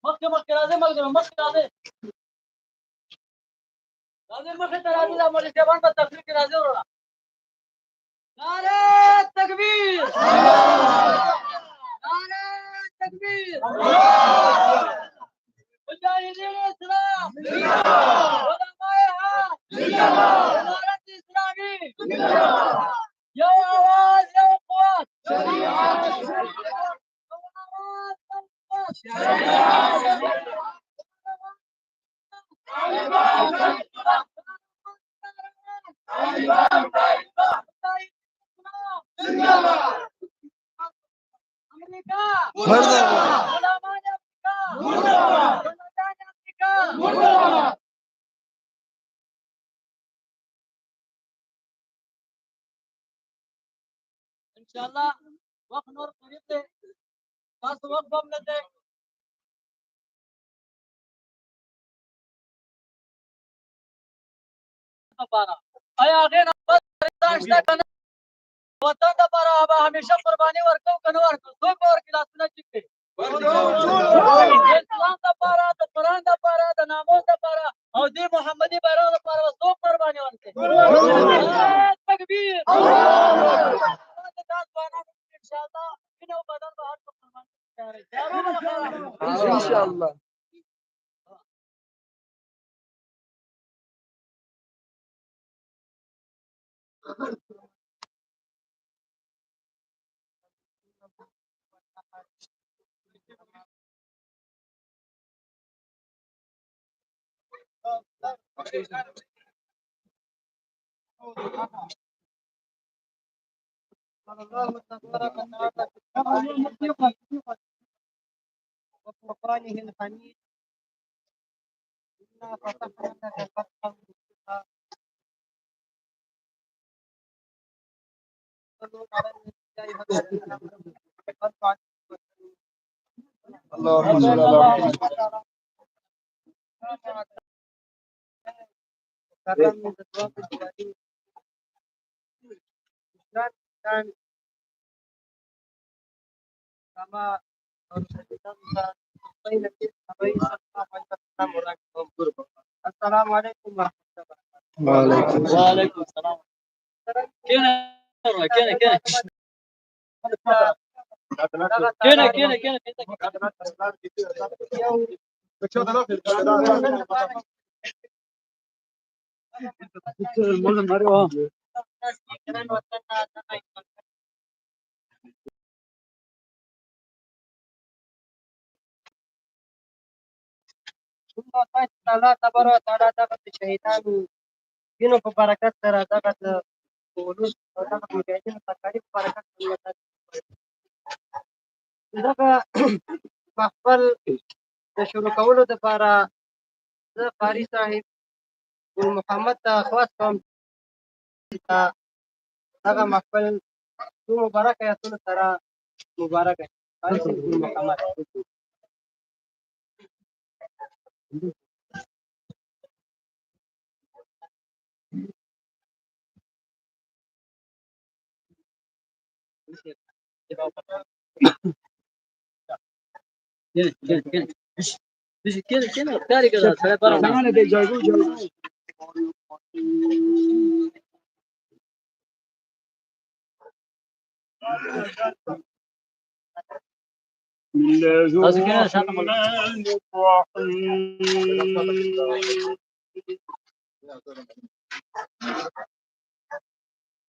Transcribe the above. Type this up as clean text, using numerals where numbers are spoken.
مخي مخي لازم أقدر مخي لازم مخي لازم لا مولي جبان بتفريق لازم ولا نعرة التكبير نعرة التكبير مجاهدين الإسلام علمائها إمارة إسلامي يا آواز يا قوات أمريكا علماء أمريكا أمريكا إن شاء الله وقت نور قريب ده بس وقت بم ده بارا أي أخينا بس ريتاش ده وطن دا پاره هغه همیشه قرباني ورکو کنه ورکو څوک به ورکړي لاسونه ټیټ کړي د اسلام دا پاره د قرآن دا پاره د ناموس دا پاره او د محمدي بیرغ دا پاره به څوک قرباني ورکړي تکبیر دا ځوانانو ان شاء الله وینه او بدن به هر څه قرباني ان شاء الله الله تبارك وتعالى في وفرقانه الحميد إنا فتحنا لك فتحا مبينا صلوا على النبي يا أيها الذين آمنوا صلوا عليه وسلموا اللهم صل على محمد كرم من أسواق الجواري كان كما بين السلام عليكم ورحمة الله وبركاته. وعليكم السلام ثم الله تبارك وتعالى دغه شهیدانو دینو په برکت سره دغه د ولوس او دغه مجاهدینو تکالیف په برکت سره دغه محفل د شروع کولو دپاره زه قاري صاحب ګل محمد ته خواست کوم چې دغه محفل څو مبارکه ایتونو سره مبارکه شي. قاري صاحب ګل محمد كده اختاري كده سلام زمان دي جايبو الرحمن الرحيم